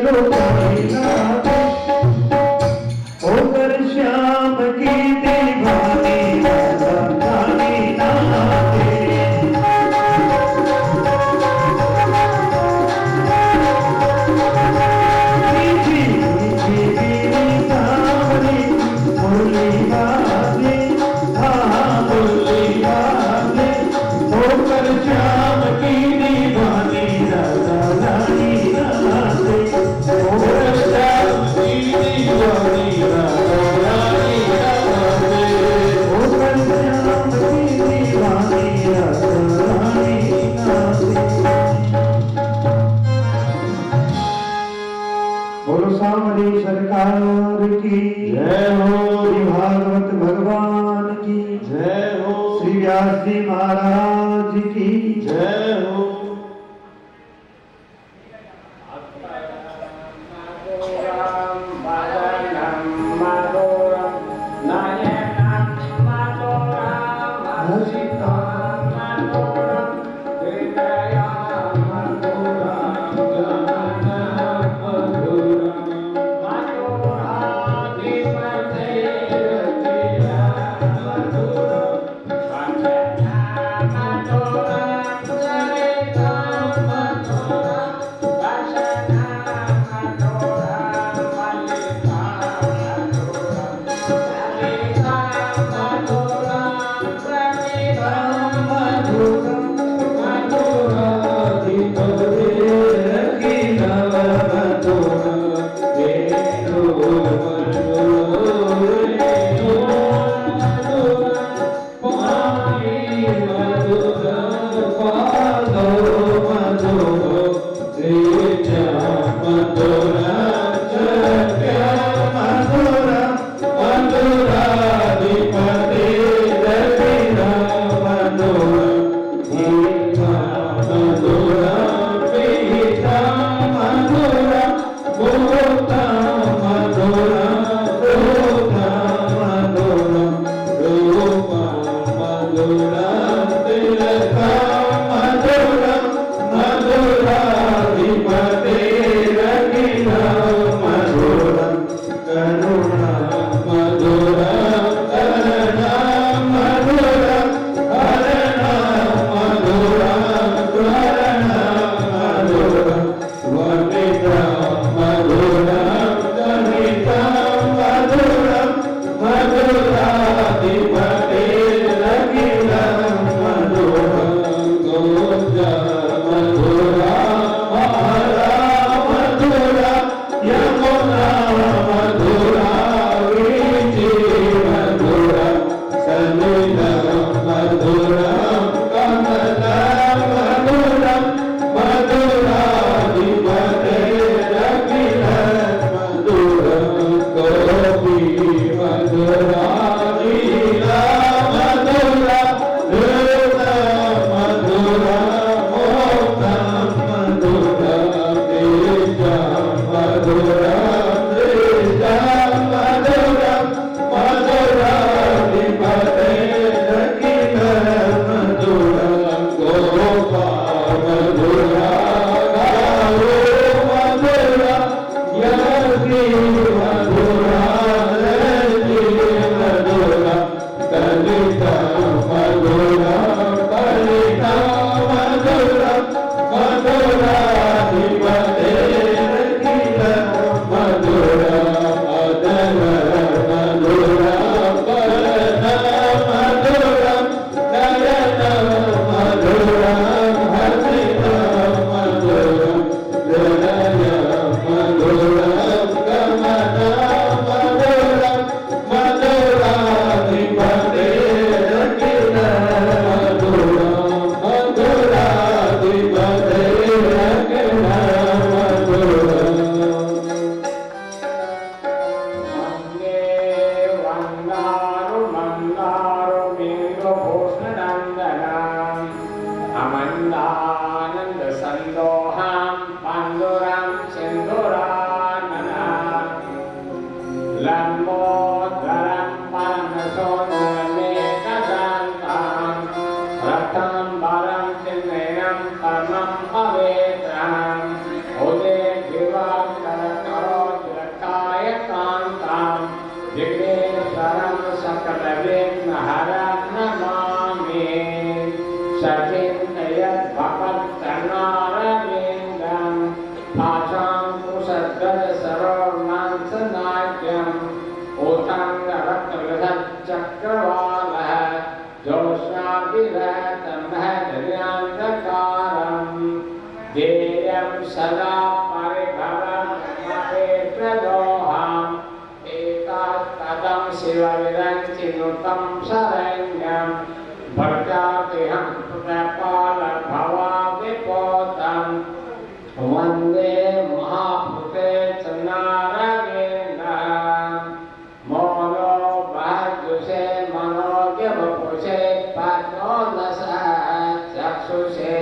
रोकाई नाते होकर श्याम की दीवानी रानी नाते मीठी मीठी बीवी सावरी बोली बातें हाँ बोली बातें होकर श्याम की दीवानी रानी नाते होकर श्याम की दीवानी रानी नाते होकर श्याम की दीवानी रानी नाते। बोलो सांवरी सरकार की जय हो, श्री भागवत भगवान की जय हो, श्री व्यास जी महाराज की जय हो। चक्रवालः ज्योत्स्नाभिरतमहदर्यांधकारम् देयं सदा परिभवं महेन्द्रदोहम् एतत्पदं शिवविरञ्चिनुतं शरण्यं भक्त्यातिहं प्रपालभवादिपोतम् वन्दे महापुते च नारायणं मोनो भाजुषे मनोज्ञवपुषे पद्मोदशः चक्षुषे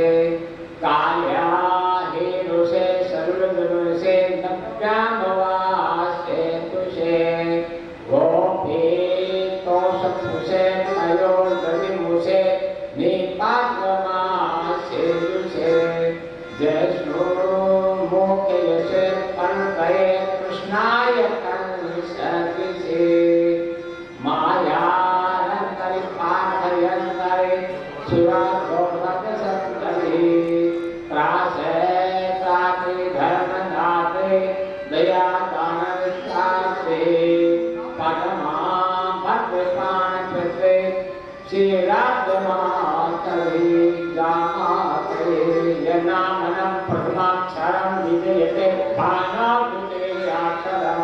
काल्या हीरुषे सर्वगुणुषे नव्यामवासे तुषे गोपीतोषपुषे अयोगतिमुषे निपागमासे तुषे जयश्रो मोक्षयसे पंकये कृष्णाय कंसकृषे मायारन्तरि पाठयन्तरे शिवागोभगसन्तरे त्रासे त्राते धर्मदाते दयादानविस्तारे पदमां भक्तिपाणकृते श्रीराजमातरे जामातरे यन्नामनं प्रथमाक्षरं विजयते भानावृते अक्षरं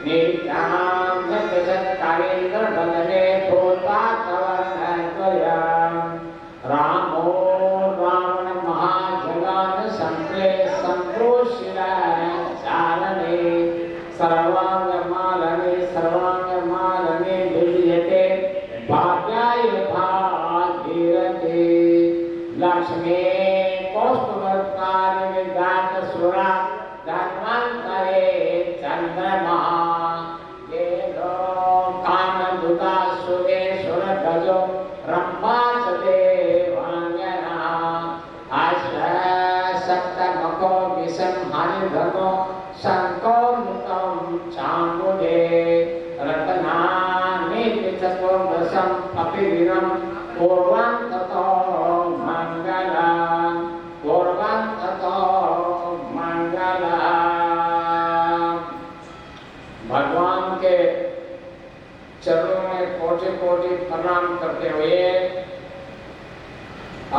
नित्यां दशरथकारेन्द्रवदने भूतात्वनद्वयं रामो रावणमहाजगानसम्प्रे सम्प्रोषितचारणे सर्वाङ्गमालने विजयते भाग्याय भागीरथे लक्ष्मी कौस्तुभकारि विदात सुरा धन्वन्तरे चन्द्रमा येनो कामदुता सुरेश्वर गजो रम्भा च देवाङ्गना अश्व सप्तमको विसंहरिधनो शङ्को मुतं चाम्बुदे रत्नानि चतुर्दशं कपिविरं पूर्वं ततो मङ्गलम् पूर्वं ततो मङ्गलम्। भगवान के चरणों में कोटि कोटि प्रणाम करते हुए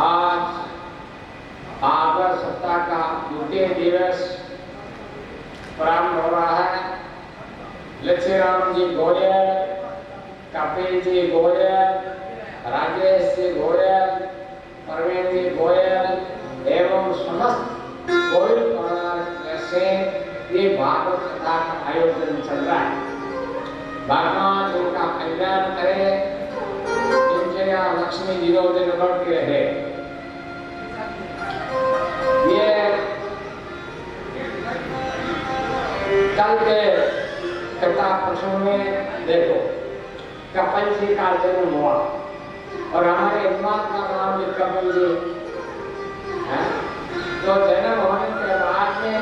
आज आगर सप्ताह का द्वितीय दिवस प्रारंभ हो रहा है। लक्ष्मीराम जी गोयल, कपिल जी गोयल, राजेश जी गोयल, प्रवीण जी गोयल एवं समस्त गोयल परिवार से ये भागवत कथा का आयोजन चल रहा है। भगवान उनका कल्याण करे, इनके यहाँ लक्ष्मी दिनों दिन बढ़ती रहे। ये कल के कथा प्रसंग में देखो कपिल जी का जन्म हुआ और हमारे इमाम का नाम भी कपिल जी है। तो जन्म होने के बाद में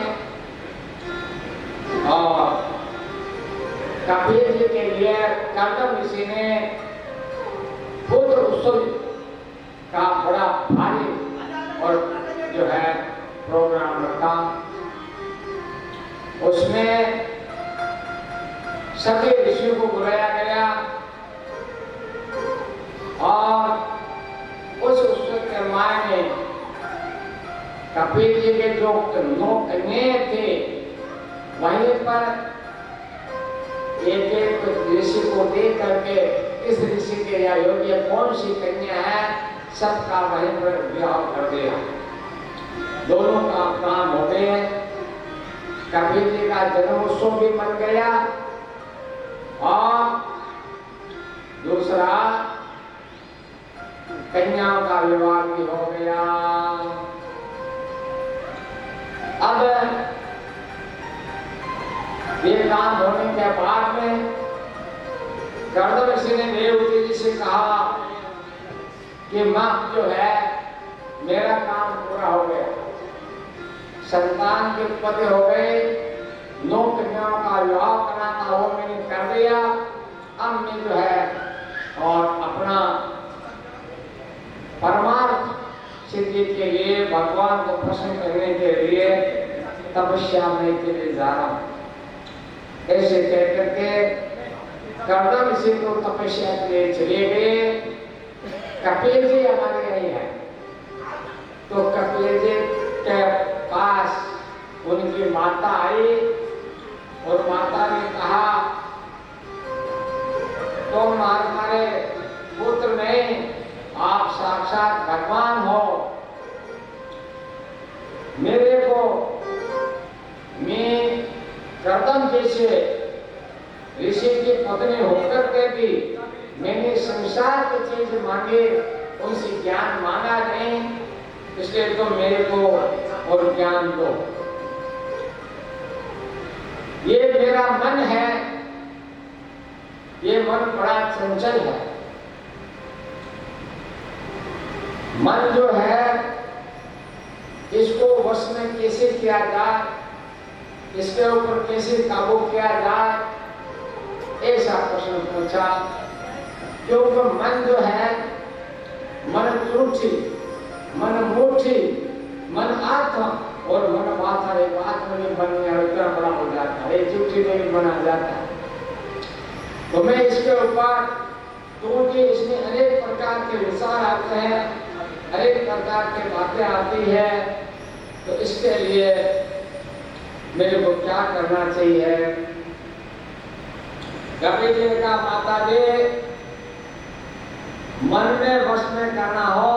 कपिल जी के लिए कर्दम ऋषि ने पुत्र उत्सव का बड़ा भारी और जो है प्रोग्राम रखा। उसमें सभी ऋषियों को बुलाया गया और उस उत्सव के मायने कपिल जी के जो 9 कन्याएं थे वहीं पर एक एक ऋषि को देख करके इस ऋषि के या योग्य कौन सी कन्या है सबका वहीं पर विवाह कर दिया। दोनों का काम हो गए। कपिल जी का जन्मोत्सव भी बन गया और दूसरा कन्याओं का विवाह भी हो गया। अब ये काम होने के बाद में गर्दभ ऋषि ने देवहूति जी से कहा कि मां जो है मेरा काम पूरा हो गया, संतान के उत्पत्ति हो गए, 9 कन्याओं का विवाह करना था वो मैंने कर दिया। अब मैं जो है और अपना परमार्थ सिद्धि के लिए भगवान को प्रसन्न करने के लिए तपस्या में के लिए जा रहा हूं। ऐसे कह करके कर्दम से तो तपस्या के लिए चले गए। कपिल जी हमारे यही है। तो कपिल जी के पास उनकी माता आई और माता ने कहा, तुम हमारे पुत्र नहीं, आप साक्षात भगवान हो। मेरे को मैं कर्दम जैसे ऋषि की पत्नी होकर के भी मैंने संसार की चीज मांगे, उनसे ज्ञान मांगा नहीं, इसलिए तो मेरे को और ज्ञान दो। ये मेरा मन है, ये मन बड़ा चंचल है। मन जो है इसको वश में कैसे किया जाए, इसके ऊपर कैसे काबू किया जाए, ऐसा प्रश्न पूछा। क्योंकि मन जो है, मन त्रुटि, मन मुठी, मन आत्मा और मन माथा एक आत्मा में बन गया, इतना बड़ा हो जाता है, एक चुटकी में भी बना जाता है। तो मैं इसके ऊपर, क्योंकि इसमें अनेक प्रकार के विचार आते हैं, अनेक प्रकार की बातें आती है, तो इसके लिए मेरे को क्या करना चाहिए? कपिल जी का माता जी, मन में वश में करना हो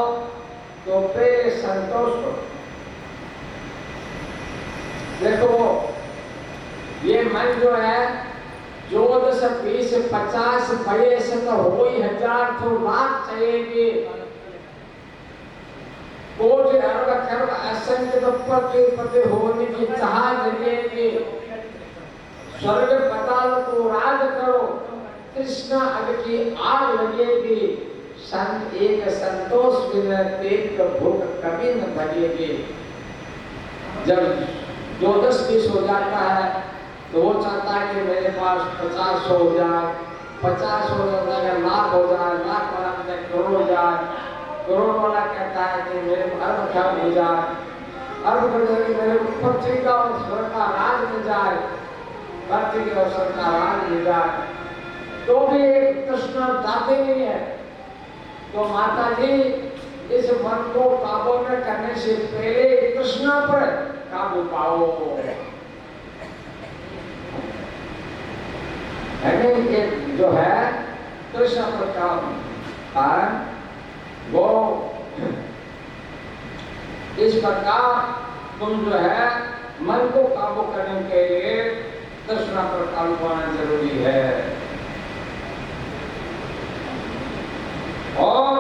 तो पहले संतोष करो। देखो ये मन जो है 14 से 20 से 50 बयस तो हो ही, 1000 तो लाख चाहिए, कोटि अरब खरब असंख्य तो पति होने की चाह लगेगी। स्वर्ग पताल को राज करो, कृष्ण अग की आग लगेगी। संत एक संतोष बिना पेट का भूख कभी न भरेगी। जब 2-10-20 हो जाता है तो वो चाहता है कि मेरे पास 50 हो जाए, 50 हो जाए, लाख हो जाए, लाख वाला करोड़ हो जाए, करोड़ वाला कहता है कि मेरे को अर्ब खर्ब हो जाए, अर्ब खर्ब मेरे को पृथ्वी का और स्वर्ग का राज मिल जाए, पृथ्वी और स्वर्ग का राज मिल जाए, तो भी एक तृष्णा जाते नहीं है। तो माता जी इस मन को काबू में करने से पहले तृष्णा पर काबू पाओ। जो है तृष्णा पर काबू, वो इस प्रकार तुम जो है मन को काबू करने के लिए तृष्णा पर काबू पाना जरूरी है। और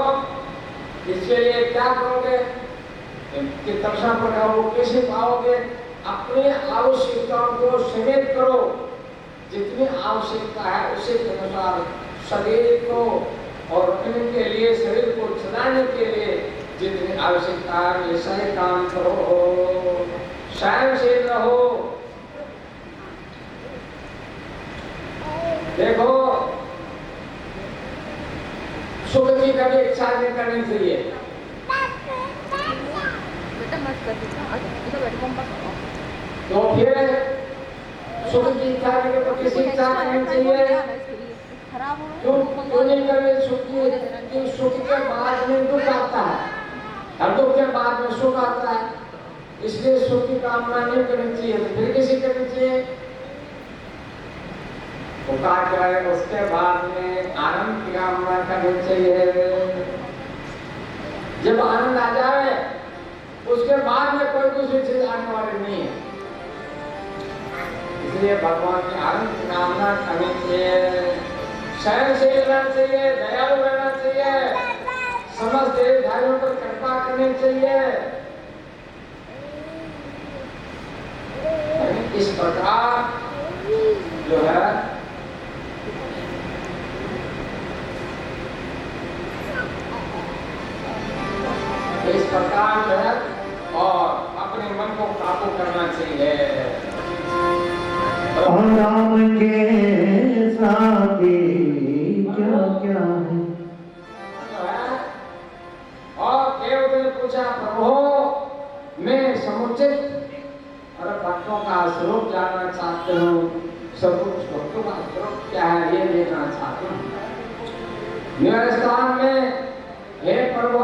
इसके लिए क्या करोगे कि तृष्णा पर काबू कैसे पाओगे? अपने आवश्यकताओं को सीमित करो। जितनी आवश्यकता है उसी के अनुसार शरीर को और रखने के लिए, शरीर को चलाने के लिए जितनी आवश्यकता है वैसा ही काम करो, सहनशील रहो। देखो सुख की कभी इच्छा नहीं करनी चाहिए। तो फिर सुख की इच्छा तो किसी इच्छा करनी चाहिए? क्यों नहीं करनी? सुख के बाद में दुख आता है और दुख के बाद में सुख आता है, इसलिए सुख की कामना नहीं करनी चाहिए। तो फिर किसी करनी चाहिए? उसके बाद में आनंद की कामना करनी चाहिए। जब आनंद आ जाए उसके बाद में कोई दूसरी चीज आने वाली नहीं है। इसलिए भगवान की आनंद की कामना करनी चाहिए, सहनशील रहना चाहिए, दयालु रहना चाहिए, समस्त देवधारियों पर कृपा करनी चाहिए। इस प्रकार जो है इस प्रकार जो है और अपने मन को काबू करना चाहिए। राम के साथी क्या क्या है? और देवता ने पूछा, प्रभु मैं समुचित और भक्तों का स्वरूप जानना चाहते हूँ, सब कुछ भक्तों का स्वरूप क्या है ये देखना चाहते हैं। मेरे स्थान में हे प्रभु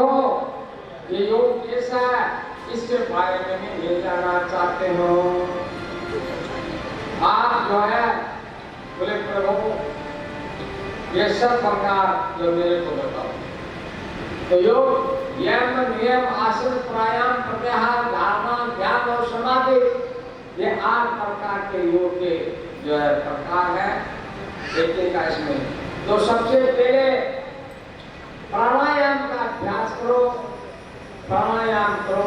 ये योग कैसा है इसके बारे में भी ले जाना चाहते हो। आप जो है बोले प्रभु ये सब प्रकार जो मेरे को बताओ। तो योग यम नियम आसन प्राणायाम प्रत्याहार धारणा ध्यान और समाधि ये 8 प्रकार के योग के जो है प्रकार है। एक का इसमें तो सबसे पहले प्राणायाम का अभ्यास करो। प्राणायाम करो।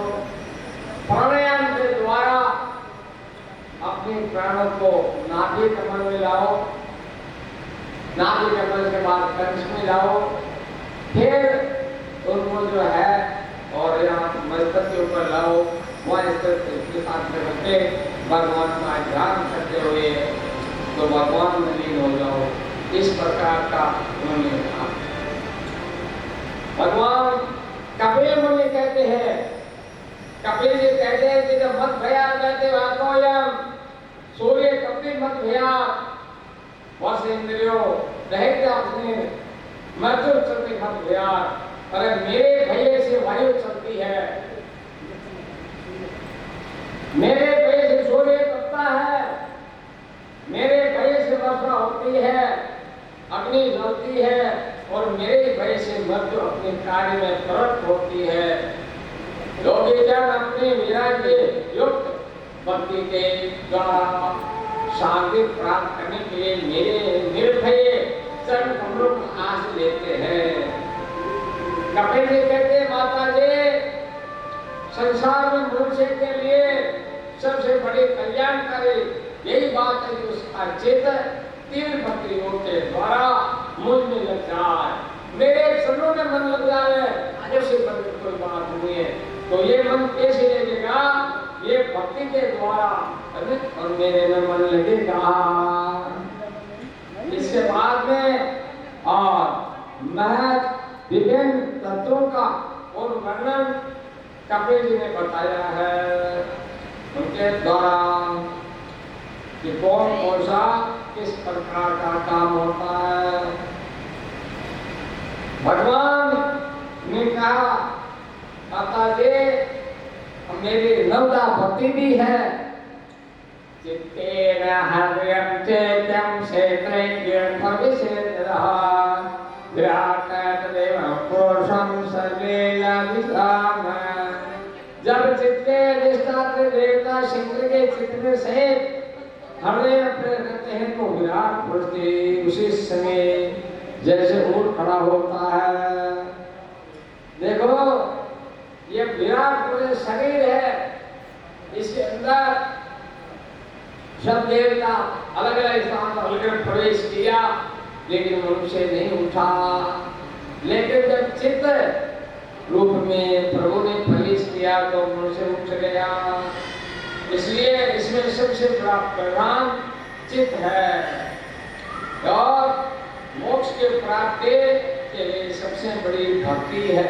प्राणायाम के द्वारा अपने प्राणों को नाभि कमल में लाओ। नाभि कमल के बाद कंठ में लाओ। फिर उनको जो है और यहाँ मस्तक के ऊपर लाओ। वह इसके साथ में रखते भगवान का ध्यान करते हुए तो भगवान में लीन हो जाओ। इस प्रकार का उन्होंने कहा। भगवान कपिल मुनि कहते हैं, कपिल जी कहते हैं कि जब मत भया कहते वाकोयम सूर्य कपिल मत भया वस इंद्रियो रहते अपने मधुर चलते मत भया। अरे मेरे भय से वायु चलती है, मेरे भय से सूर्य तपता है, मेरे भय से वर्षा होती है, अग्नि जलती है और मेरे भय से मृत्यु अपने कार्य में प्रवृत्त होती है। योगी जन अपने विराग्य युक्त भक्ति के द्वारा शांति प्राप्त करने के लिए मेरे निर्भय चरण कमलों को आस लेते हैं। कपिल जी कहते हैं माता जी संसार में मनुष्य के लिए सबसे बड़ी कल्याणकारी यही बात है कि उसका चेतन तीव्र भक्ति योग के द्वारा मुझ में लग जाए, मेरे चरणों में मन लग जाए। ऐसे मन में कोई बात नहीं है। तो ये मन कैसे लगेगा? ये भक्ति के द्वारा और मेरे में मन लगेगा। इसके बाद में और महत विभिन्न तत्वों का और वर्णन कपिल जी ने बताया है उनके द्वारा कि कौन कौन सा किस प्रकार का काम होता है। भगवान ने कहा माता जी मेरी नवदा भक्ति भी है। चित्तेन हृदयं चेत्यं क्षेत्रज्ञं भविष्यतः विराटतदेव पुरुषं सर्वे यादिसाम। जब चित्त के अधिष्ठात्र देवता शंकर के चित्त में से हृदय में रहते हैं तो विराट पुरुष उसी समय जैसे ऊँट खड़ा होता है। देखो ये विराट पुरुष शरीर है, इसके अंदर सब देवता अलग अलग स्थान पर अलग प्रवेश किया लेकिन मनुष्य नहीं उठा। लेकिन जब चित्त रूप में प्रभु ने प्रवेश किया तो मनुष्य उठ गया। इसलिए इसमें सबसे बड़ा प्रधान चित्त है और मोक्ष के प्राप्ति के लिए सबसे बड़ी भक्ति है।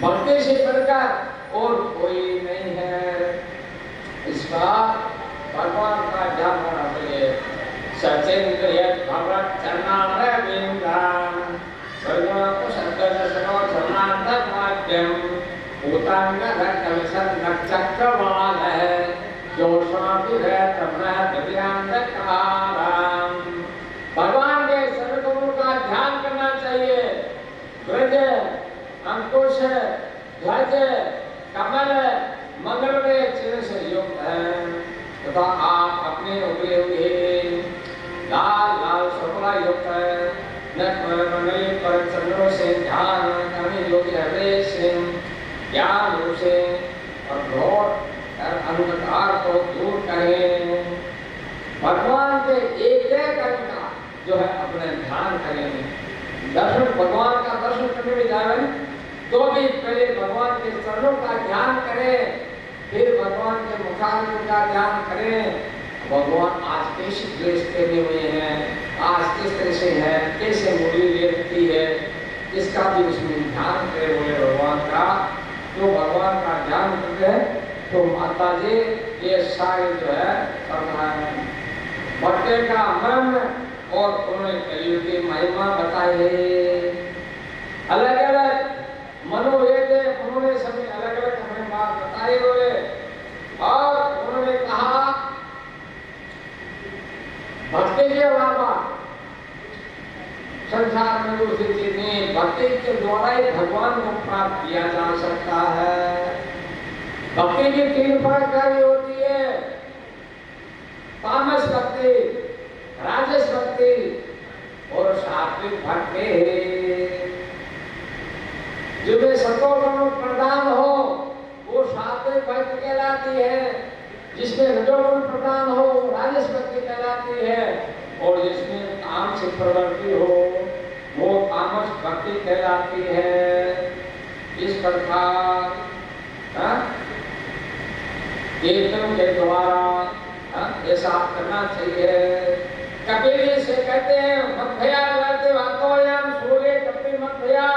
भक्ति से बढ़कर और कोई नहीं है। इसका भगवान का ध्यान होना चाहिए। सचेंद्र यत् भगवत चरणारविंदम भगवान शंकर सनो चरणारविंद माध्यम भूतांग धर्म चक्रवाल है जो स्वामी है तमना दिव्यांग कारम। भगवान के सर्वगुणों का ध्यान करना चाहिए। ब्रज अंकुश ध्वज कमल मंगल में चिन्ह से युक्त है तथा आप अपने उगले हुए लाल लाल शोभा युक्त है। मंगली पर चंद्रों से ध्यान करने योग्य हृदय से ज्ञान रूप से और घोर अंधकार को दूर करें। भगवान के एक एक का जो है अपने ध्यान करेंगे। दर्शन भगवान का दर्शन करने में जाए तो भी पहले भगवान के चरणों का ध्यान करें, फिर भगवान के मुखारविंद का ध्यान करें। भगवान आज कैसे द्वेष करने हुए हैं, आज किस तरह से है, कैसे मुरली लेती है, इसका भी उसमें ध्यान करें बोले भगवान का। तो भगवान का ध्यान करते हैं तो माता जी ये सारे जो है करना है। भक्ति का मन और उन्होंने कलयुग की महिमा बताई है। अलग अलग मनोवेद उन्होंने सभी अलग अलग हमें बात बताए हुए और उन्होंने कहा भक्ति के अलावा संसार में दूसरी चीज नहीं, भक्ति के द्वारा ही भगवान को प्राप्त किया जा सकता है। भक्ति की 3 प्रकार होती है, तामस भक्ति, राजस भक्ति और सात्विक भक्ति। जिसमें सतोगुण प्रधान हो वो सात्विक भक्ति कहलाती है, जिसमें रजोगुण प्रधान हो राजस भक्ति कहलाती है और जिसमें तामसिक प्रवृत्ति हो वो तामस भक्ति कहलाती है। इस प्रकार कीर्तन के द्वारा ऐसा करना चाहिए। कबीर जी से कहते हैं मत भया करते वातोयम सूर्य कपि मत भया।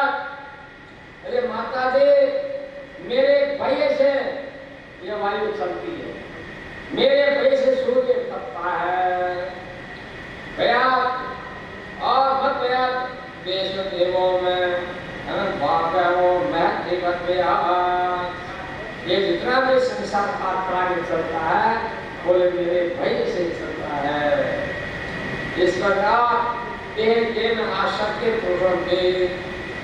अरे माता जी मेरे भय से ये वायु चलती है, मेरे भय से सूर्य तपता है। भया और मत भया देश देवों में ये जितना भी संसार का प्राणी चलता है बोले मेरे भय से चलता है। इस प्रकार ये में आशक्य पुरुषों के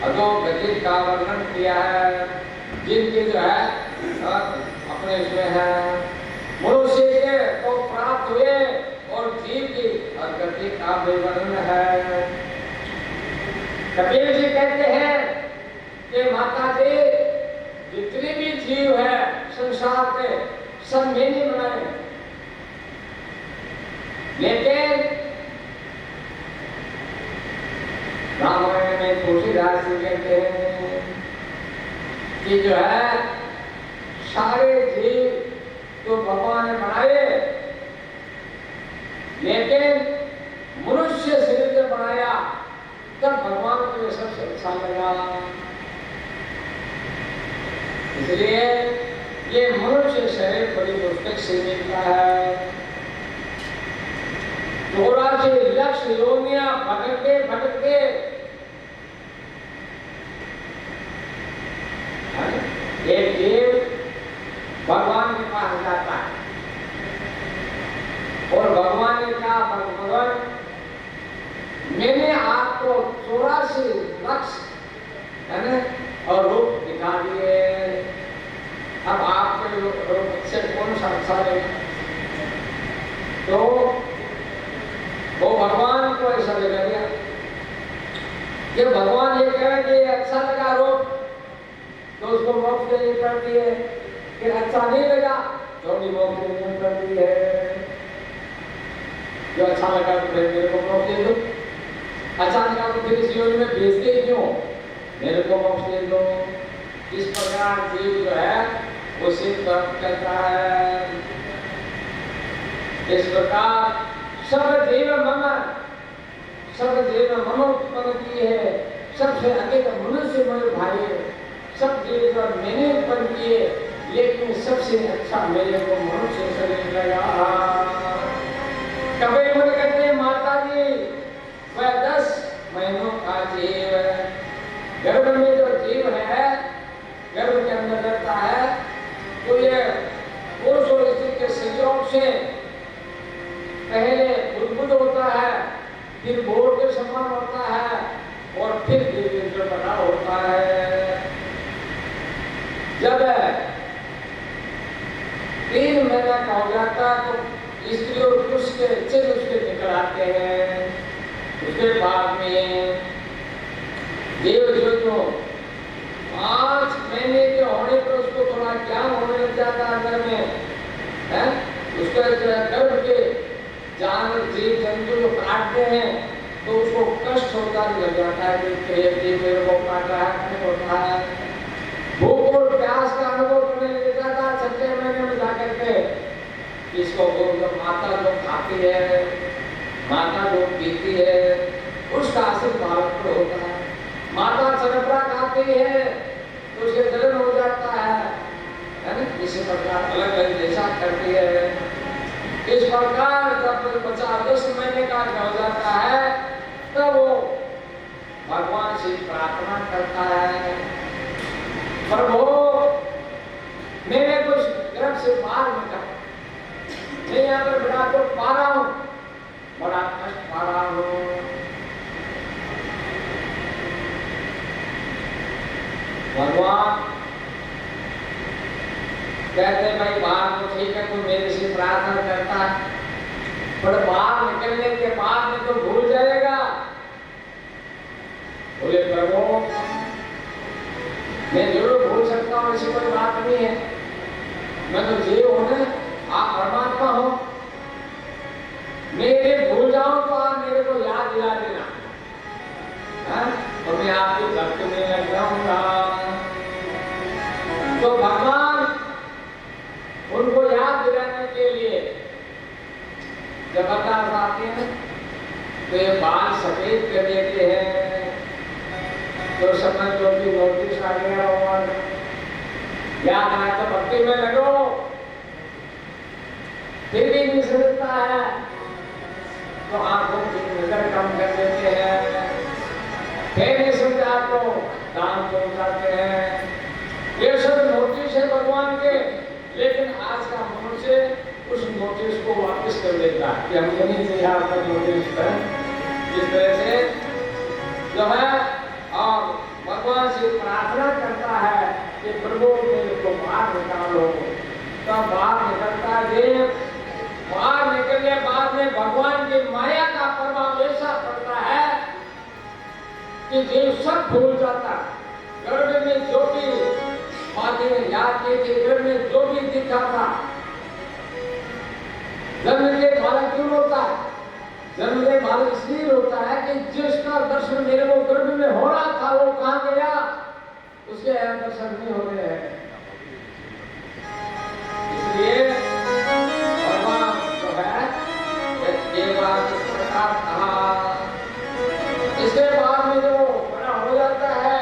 अधोगति का वर्णन किया है, जिनके जो है अपने इसमें है मनुष्य के तो प्राप्त हुए और जीव की अधोगति का विवरण है। कबीर जी कहते हैं कि माता जी जितने भी जीव है संसार के सब मैंने बनाए, लेकिन रामायण में तुलसीदास जी कहते हैं कि जो है सारे जीव तो भगवान ने बनाए, लेकिन मनुष्य शरीर से बनाया तब भगवान को सबसे अच्छा लगा। इसलिए ये मनुष्य शरीर बड़ी मुश्किल से मिलता है। 84 लाख योनियां भटक के एक जीव भगवान के पास जाता है और भगवान ने कहा भगवान मैंने आपको 84 लाख है ना और रूप दिखा दिए, अब आपके रूप से कौन सा अच्छा है? तो वो भगवान को ऐसा लगा दिया कि भगवान ये कह रहे कि अच्छा लगा रूप तो उसको मोक्ष देनी पड़ती है, कि अच्छा नहीं लगा तो भी मोक्ष देनी पड़ती है। जो अच्छा लगा तो फिर मेरे को मोक्ष दे दो, अच्छा लगा तो फिर इस योनि में भेजते क्यों, मेरे को मोक्ष दे दो। इस प्रकार जीव जो है उसे प्राप्त करता है। इस प्रकार सब जीव मनो उत्पन्न किए है, सबसे अधिक मनुष्य मन भाई, सब जीव मैंने उत्पन्न किए, लेकिन सबसे अच्छा मेरे को मनुष्य शरीर लगा। कबीर मुनि कहते हैं माता जी वह 10 महीनों का जीव है, गर्भ में जो जीव है गर्भ के अंदर रहता है तो ये पुरुष और स्त्री के संयोग से पहले बुद्ध होता है, फिर भोर के समान होता है और फिर धीरे बड़ा होता है। जब 3 महीना का हो जाता है तो स्त्री और पुरुष के चिन्ह उसके निकल आते हैं। उसके बाद में देव जो 5 महीने के होने पर उसको थोड़ा ज्ञान होने लग जाता है अंदर में है, उसके गर्भ के जानवर जीव जंतु जो काटते हैं तो उसको कष्ट होता लग जाता है कि मेरे को काटा है होता है। भूख और प्यास का अनुभव करने लग जाता है 6 महीने में जाकर के। इसको माता जो खाती है, माता जो पीती है उसका असर बालक पर होता है। माता चरपरा खाती है तो उसे जलन हो जाता है ना। इसी प्रकार अलग अलग जैसा करती है। इस प्रकार जब बच्चा 10 महीने का हो जाता है तब वो भगवान से प्रार्थना करता है, प्रभु मेरे को गर्भ से बाहर निकाल, मैं यहाँ पर बड़ा तो पा रहा हूँ, बड़ा कष्ट पा रहा हूँ। भगवान कहते हैं भाई बाहर तो ठीक है, तू मेरे से प्रार्थना करता है, पर बाहर निकलने के बाद में तो भूल जाएगा। बोले प्रभु मैं जरूर भूल सकता हूँ, ऐसी कोई बात नहीं है, मैं तो जीव हूं ना, आप परमात्मा हो, मेरे भूल जाऊं तो आप मेरे को याद दिला देना, तो मैं आपकी भक्ति में लग जाऊंगा। तो भगवान उनको याद दिलाने के लिए जब अवतार आते हैं तो ये बाल सफेद कर देते हैं, तो समझ लो कि नोटिस आ गया और याद आया तो भक्ति में लगो, फिर भी नहीं समझता है तो आंखों की नजर कम कर देते हैं, फिर नहीं समझा तो दान पहुंचाते हैं। ये सब नोटिस है भगवान के, लेकिन आज का मनुष्य उस नोटिस को वापस कर देता है कि हमको नहीं चाहिए आपका नोटिस पर, इस तरह से जो है और भगवान से प्रार्थना करता है कि प्रभु मेरे को बाहर निकालो, तो बाहर निकलता है। बाहर निकलने बाद में भगवान की माया का प्रभाव ऐसा पड़ता है कि जीव सब भूल जाता। गर्भ में जो भी बातें याद की थी, गर्भ में जो भी दिखा था, जन्म के बालक क्यों होता है? जन्म के बालक इसलिए होता है कि जिसका दर्शन मेरे को गर्भ में हो रहा था वो कहाँ गया, उसके दर्शन नहीं हो रहे हैं। इसलिए भगवान जो है ये बात इस प्रकार कहा। इसके बाद में जो बड़ा हो जाता है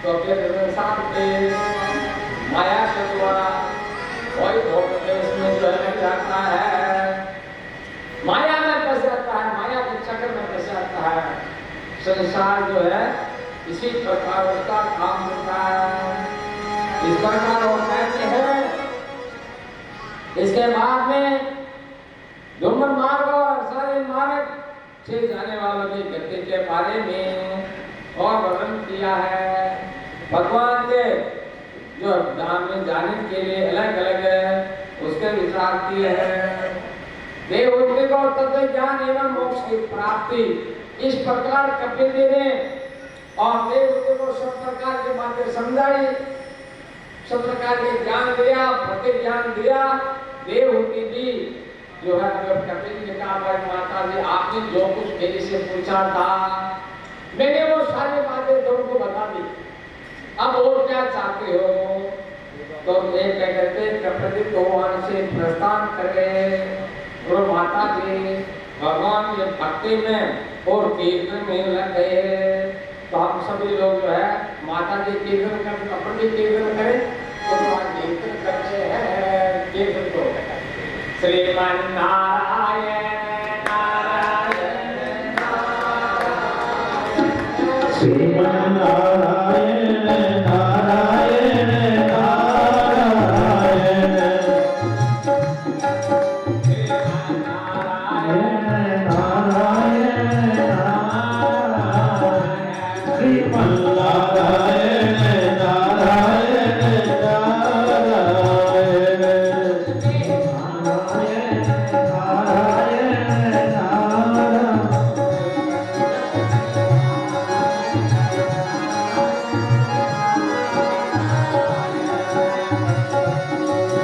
तो फिर इंसान पे माया के द्वारा वही भोग में जो है जाता है, माया में फंस जाता है, माया के चक्कर में फंस जाता है। संसार जो है इसी प्रकार उसका काम होता है, इस प्रकार वो कहते हैं। इसके बाद में डूमर मार्ग और सारे मार्ग से जाने वालों की गति के बारे में और वर्णन किया है। भगवान के जो धाम में जाने के लिए अलग अलग उसके विचार किए हैं। देवहूति को तत्व ज्ञान एवं मोक्ष की प्राप्ति इस प्रकार कपिल जी ने और देवहूति को सब प्रकार की बातें समझाई, सब प्रकार के ज्ञान दिया, प्रति ज्ञान दिया। देवहूति जी जो है कपिल जी ने कहा भाई माता जी आपने जो कुछ मेरे से पूछा था मैंने वो सारी बातें तुमको बता दी, अब और क्या चाहते हो? तो ये कह करके कपिल को वहां से प्रस्थान करे। और माता जी भगवान के भक्ति में और कीर्तन में लग गए। तो हम सभी लोग जो है माता जी कीर्तन कर, अपन भी कीर्तन करें तो कीर्तन करते हैं। कीर्तन को श्रीमन नारायण नारायण नारायण श्रीमन नारायण नारायण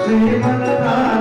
श्रीमन नारायण